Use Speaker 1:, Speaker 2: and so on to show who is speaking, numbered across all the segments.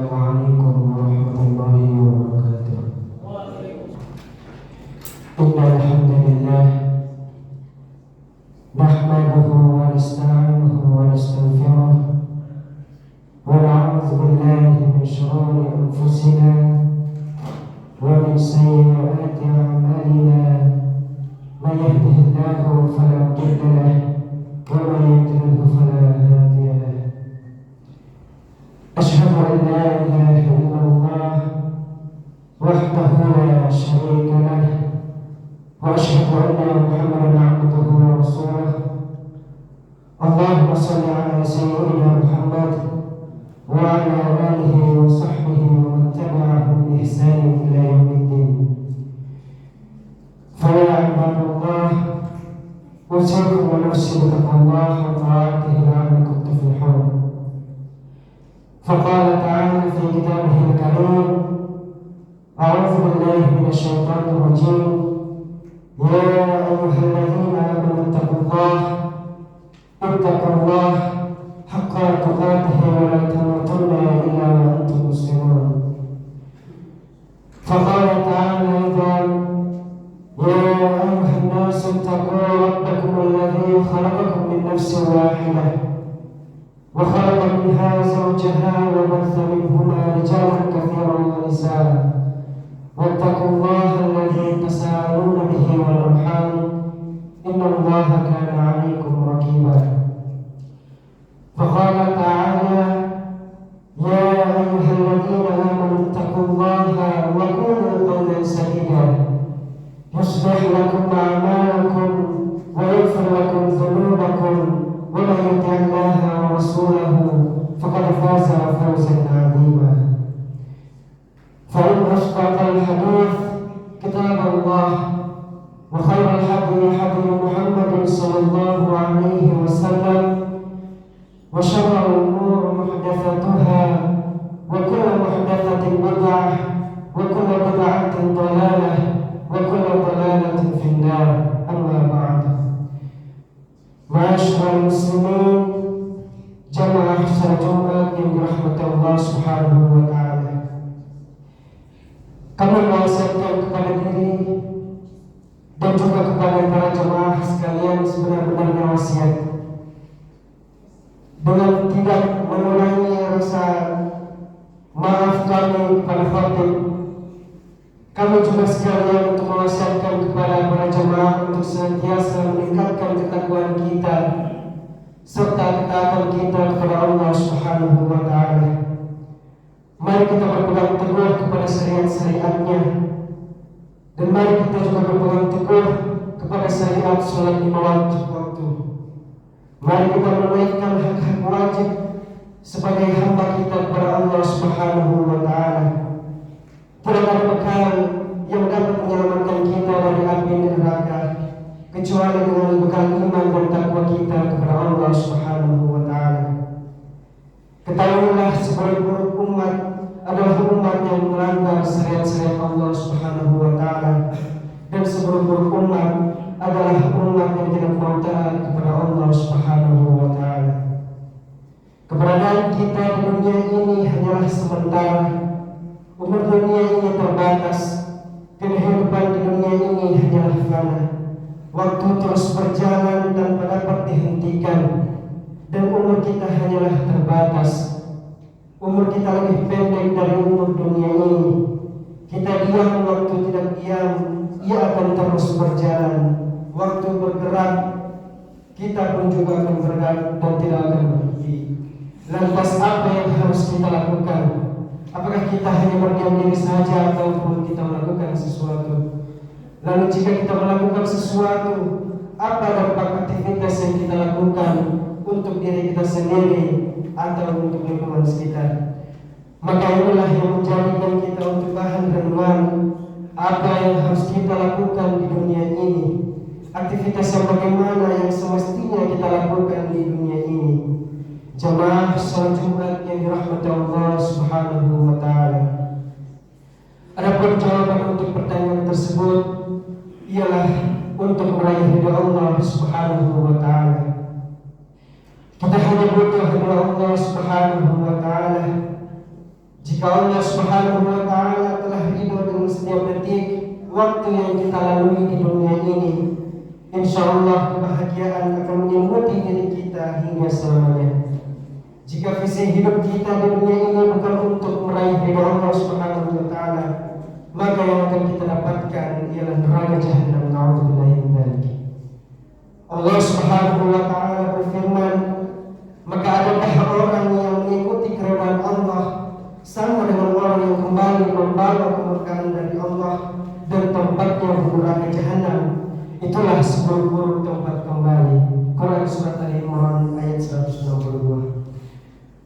Speaker 1: Assalamualaikum warahmatullahi wabarakatuh. Innal hamdalillah nahmaduhu wa nasta'inuhu wa nastaghfiruh wa na'udzu billahi min shururi anfusina wa min sayyiati a'malina. Man yahdihillahu fala mudilla lahu wa man yudlilhu fala hadiya lahu. أشهد أن لا إله إلا الله وحده لا شريك له وأشهد أن محمدا عبده ورسوله. اللهم صل على سيدنا محمد وعلى آله وصحبه ومن تبعهم بإحسان إلى يوم الدين. فيا عباد الله أوصيكم ونفسي بتقوى الله وطاعته لعلكم تفلحون. فقال تعالى في كتابه الكريم: أعوذ بالله من الشيطان الرجيم. يا أيها الذين آمنوا اتقوا الله حق تقاته ولا تموتن إلا وأنتم مسلمون. فقال تعالى أيضا: يا أيها الناس اتقوا ربكم الذي خلقكم من نفس واحدة وخلق منها زوجها وبث منهما رجالا كثيرا ونساء واتقوا الله الذي تساءلون به والأرحام إن الله كان عليكم رقيبا. فقال تعالى: يا أيها الذين آمنوا اتقوا الله وقولوا قولا سديدا يصلح لكم أعمالكم ويغفر لكم ذنوبكم ومن يطع الله ورسوله فقد فاز فوزا عظيما. فإن أصدق الحديث كتاب الله وخير الهدي هدي محمد صلى الله عليه وسلم وشر الأمور محدثاتها وكل محدثة بدعة وكل بدعة ضلالة وكل ضلالة في النار. أما بعد. Ma'asyiral muslimin, jamaah salat Jumat yang dirahmati Allah Subhanahu wa taala. Kami mewasiatkan kepada diri dan juga kepada para jamaah sekalian sebenar-benarnya wasiat dengan tidak mengurangi rasa maaf kami kepada khatib. Kami juga sekalian untuk mewasiatkan kepada para jemaah untuk senantiasa meningkatkan ketakwaan kita serta ketaatan kita kepada Allah Subhanahu wa taala. Mari kita berpegang teguh kepada syariat-syariatnya dan mari kita juga berpegang teguh kepada syariat salat 5 waktu. Mari kita menunaikan hak-hak wajib sebagai hamba kita kepada Allah Subhanahu wa taala. Tidak ada bekal yang dapat menyelamatkan kita dari api neraka kecuali dengan bekal iman dan takwa kita kepada Allah Subhanahu wa taala. Ketahuilah seburuk-buruk umat adalah umat yang melanggar syariat-syariat Allah Subhanahu wa taala, dan seburuk-buruk umat adalah umat yang tidak mau taat kepada Allah Subhanahu wa taala. Keberadaan kita di dunia ini hanyalah sementara. Umur dunia ini terbatas, kehidupan di dunia ini hanyalah fana. Waktu terus berjalan tanpa dapat dihentikan, dan umur kita hanyalah terbatas. Umur kita lebih pendek dari umur dunia ini. Kita diam, waktu tidak diam, ia akan terus berjalan. Waktu bergerak, kita pun juga akan bergerak dan tidak akan berhenti. Lantas apa yang harus kita lakukan? Apakah kita hanya berdiam diri saja ataupun kita melakukan sesuatu? Lalu jika kita melakukan sesuatu, apa dampak aktivitas yang kita lakukan untuk diri kita sendiri atau untuk lingkungan sekitar? Maka inilah yang menjadikan kita untuk bahan renungan apa yang harus kita lakukan di dunia ini. Aktivitas yang bagaimana yang semestinya kita lakukan di dunia ini. Jamaah salat Jumat yang dirahmati Allah Subhanahu wa taala. Adapun jawaban untuk pertanyaan tersebut ialah untuk meraih ridha Allah Subhanahu wa taala. Kita hanya butuh ridha Allah Subhanahu wa taala. Jika Allah Subhanahu wa Ta'ala telah ridho dengan setiap detik waktu yang kita lalui di dunia ini, insya Allah kebahagiaan akan menyelimuti diri kita hingga selamanya. Jika visi hidup kita di dunia ini bukan untuk meraih ridho Allah Subhanahu wa Ta'ala, maka yang akan kita dapatkan ialah neraka jahanam. Na'udzubillahi min dzalik. Allah Subhanahu wa Ta'ala berfirman, maka adakah orang yang mengikuti keridhaan Allah sama dengan orang yang kembali membawa kemurkaan dari Allah dan tempatnya di neraka jahanam. Itulah seburuk-buruk tempat kembali. Quran surat Al-Imran ayat 162.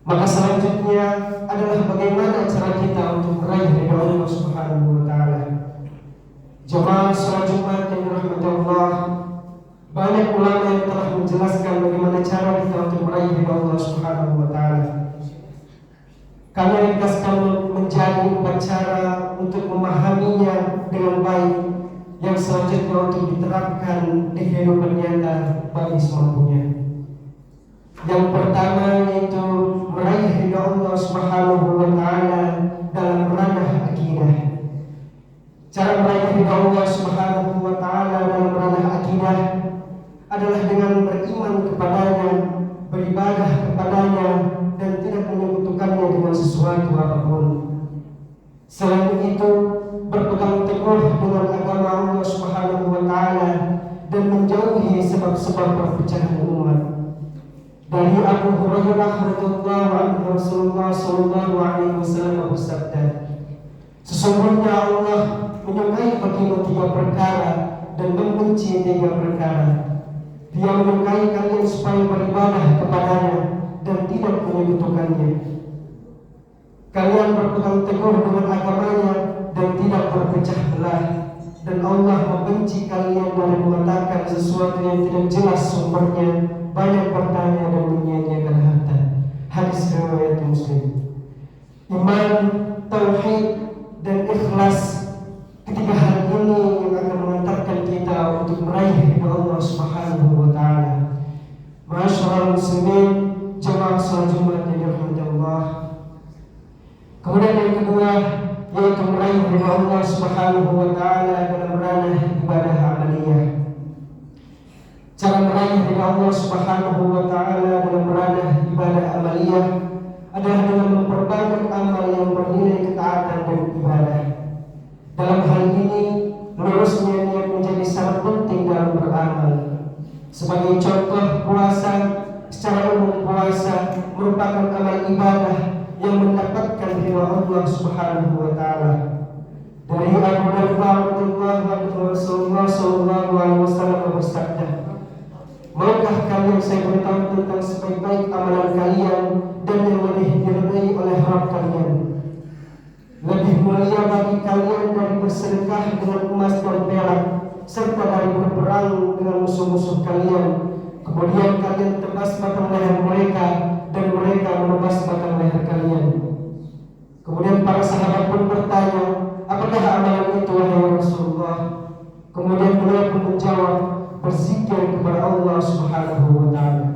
Speaker 1: Maka selanjutnya adalah bagaimana cara kita untuk meraih ridha Allah Subhanahu wa Ta'ala. Jemaah salat Jumat yang dirahmati Allah, banyak ulama yang telah menjelaskan bagaimana cara kita untuk meraih ridha Allah Subhanahu wa Ta'ala. Kami ringkaskan menjadi 4 cara untuk memahaminya dengan baik yang selanjutnya untuk diterapkan di kehidupan nyata bagi semampunya. Yang pertama yaitu meraih ridha Allah Subhanahu wa Ta'ala dalam ranah akidah. Cara meraih ridha Allah Subhanahu wa Ta'ala dalam ranah akidah adalah dengan beriman kepadanya, beribadah kepadanya, dan tidak menyekutukannya dengan sesuatu apapun. Selain itu, berpegang teguh dengan agama Allah Subhanahu wa Ta'ala dan menjauhi sebab-sebab perpecahan umat. Dari Abu Hurairah radhiyallahu anhu, Rasulullah sallallahu alaihi wasallam bersabda, sesungguhnya Allah menyukai bagimu 3 perkara dan membenci 3 perkara. Dia menyukai kalian supaya beribadah kepadanya dan tidak menyekutukannya. Kalian berpegang teguh dengan agamanya dan tidak berpecah belah. Dan Allah membenci kalian dari mengatakan sesuatu yang tidak jelas sumbernya, banyak bertanya dan menyia-nyiakan harta. Hadis riwayat Muslim. Iman, tauhid, dan ikhlas, ketiga hal ini yang akan mengantarkan kita untuk meraih ridha Allah Subhanahu wa Ta'ala. Ma'asyiral muslimin, jemaah salat Jumat yang dirahmati Allah. Kemudian yang kedua yaitu meraih ridha Allah Subhanahu wa Ta'ala dalam ranah ibadah amaliyah. Cara meraih ridha Allah Subhanahu wa Ta'ala dalam ranah ibadah amaliyah adalah dengan memperbanyak amal yang bernilai ketaatan dan ibadah. Dalam hal ini, lurusnya niat menjadi sangat penting dalam beramal. Sebagai contoh, puasa, secara umum puasa merupakan amal ibadah yang mendapatkan ridha Allah Subhanahu wa Ta'ala. Dari Abu Darda radhiyallahu anhu, Rasulullah sallallahu alaihi wasallam bersabda, maukah kalian saya beritahu tentang sebaik-baik amalan kalian dan yang lebih diridai oleh Rabb kalian? Lebih mulia bagi kalian dari bersedekah dengan emas dan perak, serta dari berperang dengan musuh-musuh kalian. Kemudian kalian tebas batang leher mereka dan mereka menebas batang leher kalian. Kemudian para sahabat pun bertanya, apakah amalan itu wahai Rasulullah? Kemudian beliau pun menjawab, berzikir kepada Allah Subhanahu wa Ta'ala.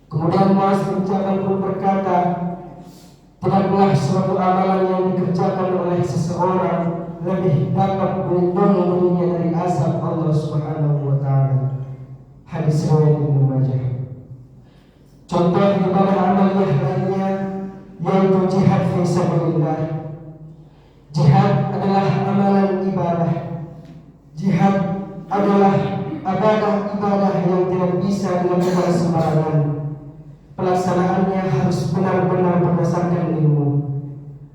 Speaker 1: Kemudian Muaz bin Jabal pun berkata, tidaklah suatu amalan yang dikerjakan oleh seseorang lebih dapat melindungi dirinya dari azab Allah Subhanahu wa Ta'ala. Hadis riwayat Ibnu Majah. Contoh ibadah amaliyah lainnya yaitu jihad fi sabilillah. Jihad adalah amalan ibadah. Jihad adalah ibadah yang tidak bisa dilakukan sembarangan. Pelaksanaannya harus benar-benar berdasarkan ilmu.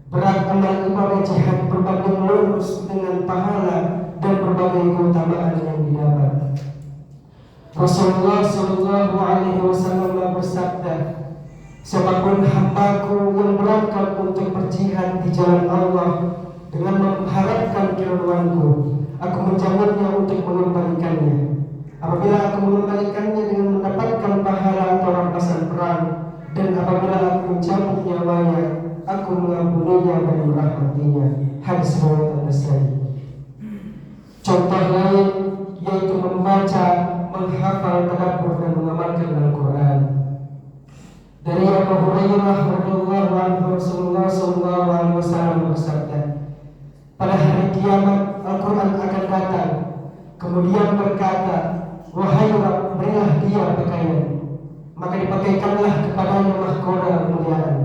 Speaker 1: Berat amal ibadah jihad berbanding lurus dengan pahala dan berbagai keutamaan yang didapat. Rasulullah sallallahu alaihi wasallam bersabda, siapapun hambaku yang berangkat untuk berjihad di jalan Allah dengan mengharapkan keridhaanku, aku menjaminnya untuk mengembalikannya. Apabila aku mengembalikannya dengan mendapatkan pahala atau rampasan perang, dan apabila aku mencabut nyawanya, aku mengampuninya dan merahmatinya. Hadis riwayat An-Nasai. Contoh lain yaitu membaca, menghafal, tadabbur dan mengamalkan Al-Quran. Dari Abu Hurairah radhiyallahu anhu, Rasulullah sallallahu kiamat Al-Quran akan datang, kemudian berkata, wahai Rabb, berilah dia pakaian, maka dipakaikanlah kepadanya mahkota kemuliaan.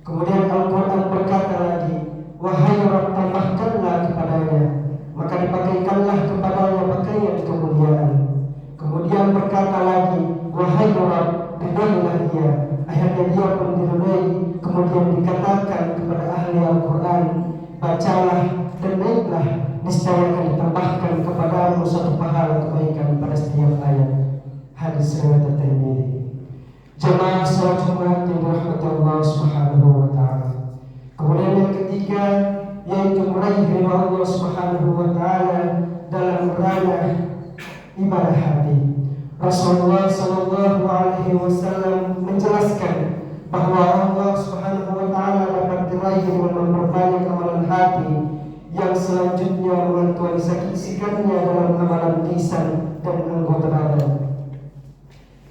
Speaker 1: Kemudian Al-Quran berkata lagi, wahai Rabb, tambahkanlah kepadanya, maka dipakaikanlah kepadanya pakaian kemuliaan. Kemudian berkata lagi, wahai Rabb, ridailah dia. Akhirnya dia pun diridai. Kemudian dikatakan kepada ahli Al-Quran, bacalah dan naiklah, niscaya akan ditambahkan kepadamu satu pahala kebaikan pada setiap ayat. Hadis riwayat At-Tirmidzi. Jemaah salat Jumat yang dirahmati Allah Subhanahu wa taala. Kemudian yang ketiga yaitu meraih ridha Allah Subhanahu wa taala dalam ranah ibadah hati. Rasulullah sallallahu alaihi wasallam menjelaskan bahwa Allah Subhanahu wa taala dapat diraih dengan memperbanyak amalan hati yang selanjutnya mengaktualisasikannya dalam amalan lisan dan anggota badan.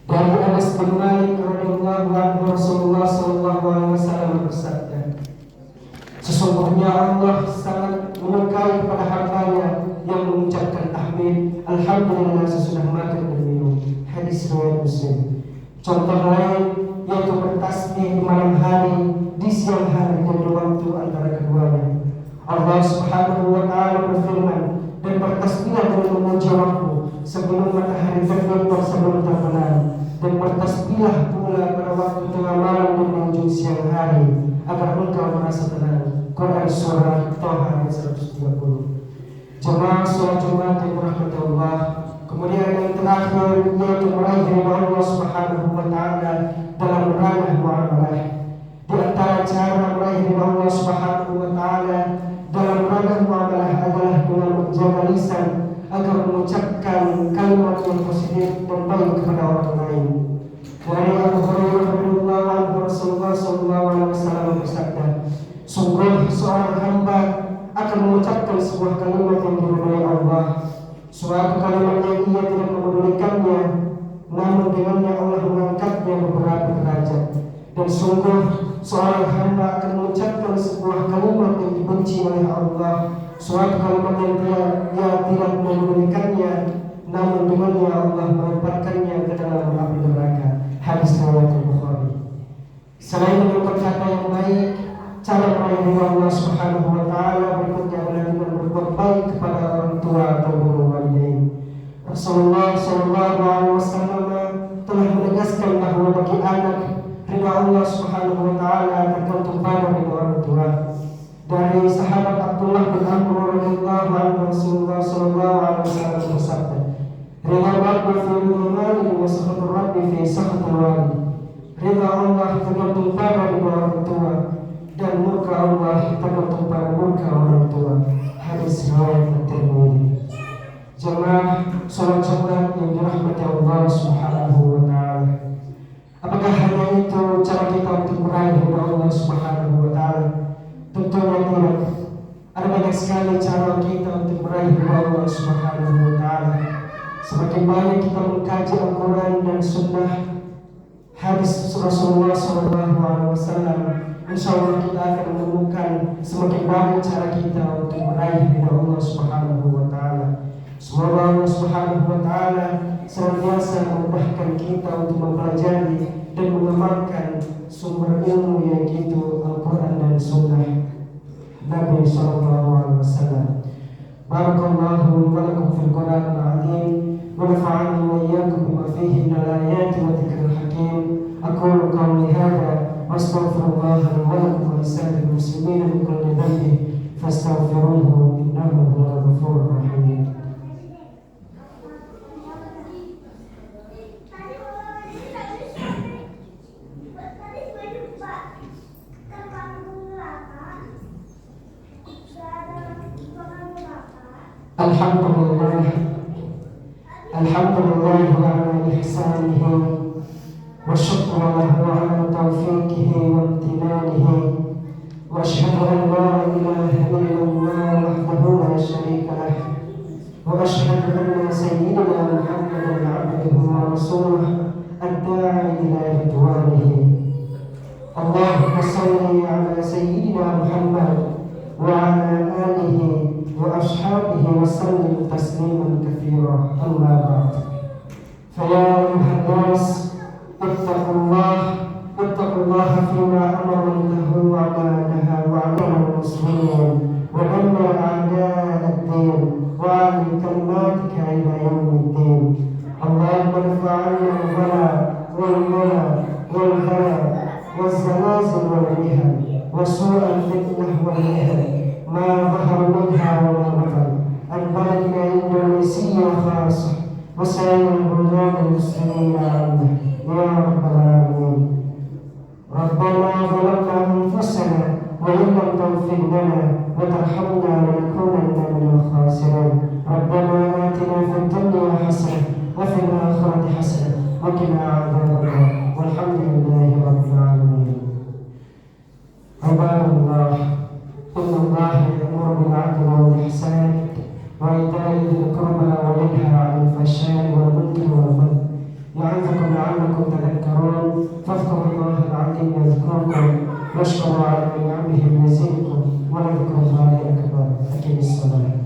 Speaker 1: Dari Anas bin Malik radhiyallahu anhu, Rasulullah sallallahu alaihi wasallam bersabda, sesungguhnya Allah sangat menyukai kepada hambanya yang mengucapkan tahmid, alhamdulillah sesudah makan dan minum. Hadis riwayat Muslim. Contoh lain yaitu bertasbih di malam hari, di siang hari dan di waktu antara keduanya. Allah Subhanahu wa taala berfirman, dan bertasbihlah dengan memuji Rabbmu sebelum matahari terbit dan sebelum terbenam, dan bertasbihlah pula pada waktu tengah malam dan menunjuk siang hari agar engkau merasa tenang. Quran surah Taha ayat 130. Jemaah salat Jumat yang dirahmati Allah. Kemudian yang terakhir yaitu meraih ridha Allah Subhanahu wa taala dalam ranah muamalah. Di antara cara meraih ridha Allah Subhanahu wa taala dalam ranah muamalah adalah dengan menjaga lisan agar mengucapkan kalimat yang positif dan baik kepada orang lain. Dari Abu Hurairah radhiyallahu anhu, Rasulullah sallallahu alaihi wasallam bersabda, sungguh seorang hamba akan mengucapkan sebuah kalimat yang diridhai Allah, suatu kalimat yang ia tidak memedulikannya, namun dengannya Allah mengangkatnya beberapa derajat. Dan sungguh seorang hamba akan mengucapkan sebuah kalimat yang dibenci oleh Allah, suatu kalimat yang dia tidak memedulikannya, namun dengannya Allah melemparkannya ke dalam api neraka. Hadis riwayat Bukhari. Selain dengan berkata yang baik, cara meraih Allah Subhanahu wa taala berikutnya adalah dengan berbuat baik kepada orang tua atau guru walidain. Rasulullah sallallahu alaihi wasallam telah menegaskan bahwa bagi anak ridha Allah Subhanahu wa taala tergantung pada ridha orang tua. Dari sahabat Abdullah bin Amr radhiyallahu anhu, Rasulullah sallallahu alaihi wasallam bersabda, ridha Rabbi fi ridha walidi wa sakhatur Rabbi fi sakhatil walidi. Ridha Allah tergantung pada ridha orang tua dan murka Allah tergantung pada murka orang tua. Hadis riwayat At-Tirmidzi. Jemaah salat Jumat yang dirahmati Allah Subhanahu wa taala. Apakah hanya itu cara kita untuk meraih ridha Allah Subhanahu wa taala? Tentunya tidak. Ada banyak sekali cara kita untuk meraih ridha Allah Subhanahu wa taala. Semakin banyak kita mengkaji Al-Quran dan Sunnah hadis Rasulullah SAW, insya Allah kita akan menemukan semakin banyak cara kita untuk meraih ridha Allah Subhanahu wa taala. Semoga Allah Subhanahu wa taala senantiasa memudahkan kita untuk mempelajari dan mengamalkan sumber ilmu yaitu Al-Quran dan Sunnah Nabi sallallahu alaihi wasallam. Barakallahu wa lakum fil Qur'anil azim wa nafa'ani wa iyyakum bima fihi minal ayati wa dzikril hakim. Aqulu qawli hadha wa astaghfirullah li wa lakum wa lisa'iril muslimin min kulli dhanbin fastaghfiruhu innahu huwal ghafurur rahim. Alhamdulillah ala ihsanihi wa syukru lahu ala taufiqihi wa imtinanihi wa asyhadu an la ilaha illallah wahdahu la syarika lah wa asyhadu anna sayyidina Muhammadan abduhu wa rasuluh ad-da'i ila ridwanihi. Allahumma salli ala sayyidina Muhammad wa ala alihi وأصحابه وسلم تسليما كثيرا. أما بعد، فيا أيها الناس اتقوا الله فيما أمر له وما نهى وعلم المسلمين ودمر أعداء الدين وعلى كلماتك إلى يوم الدين. اللهم ارفع عنا البلاء والمنى والهوى والزلازل والمهن وسوء الفتنة والمهن ما ظهر منها وما بطن عن بلدنا إندونيسيا خاصة وسائر البلدان المسلمين عامة يا رب العالمين. ربنا ظلمنا أنفسنا وإن لم تغفر لنا وترحمنا لنكونن من الخاسرين. ربنا آتنا في الدنيا حسنة وفي الآخرة حسنة وقنا عذاب النار والحمد لله رب العالمين. عباد الله، إن الله يأمر بالعدل والإحسان وإيتاء ذي القربى وينهى عن الفحشاء والمنكر والبغي يعظكم لعلكم تذكرون. فاذكروا الله العظيم يذكركم واشكروا على نعمه يزدكم ولذكر الله أكبر. أقم الصلاة.